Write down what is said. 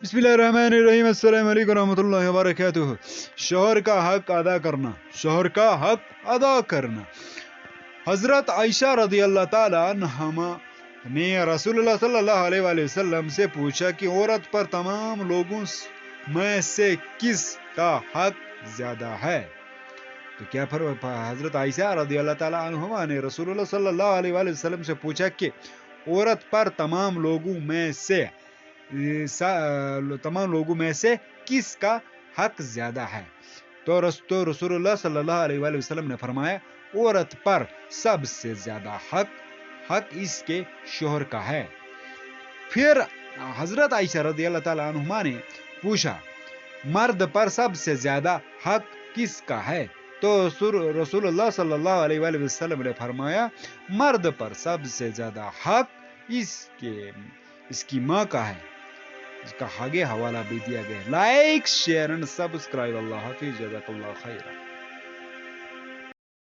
बिस्मिल्लाहिर्रहमानिर्रहीम अस्सलाम वालेकुम रहमतुल्लाहि व बरकातुहू। शोहर का हक अदा करना, शोहर का हक अदा करना। हजरत आयशा रदी अल्लाह ताला अन्हा ने रसूलुल्लाह सल्लल्लाहु अलैहि वसल्लम से पूछा कि औरत पर तमाम लोगों में से किस का हक ज्यादा है। तो क्या हजरत आयशा रदी अल्लाह ताला अन्हा ने रसूलुल्लाह सल्लल्लाहु अलैहि वसल्लम से पूछा कि औरत पर तमाम लोगों में से किसका हक ज्यादा है। तो रसूलुल्लाह सल्लल्लाहु अलैहि वसल्लम ने फरमाया, औरत पर सबसे ज्यादा हक इसके शोहर का है। फिर हजरत आयशा रज़ी अल्लाह ताला अन्हा ने पूछा, मर्द पर सबसे ज्यादा हक किसका है। तो रसूलुल्लाह सल्लल्लाहु अलैहि वसल्लम ने फरमाया, मर्द पर सबसे ज्यादा हक इसकी माँ का है। इसका आगे हवाला भी दिया गया। Like share and subscribe. अल्लाह हाफिज, जज़ाकल्लाह खैरा।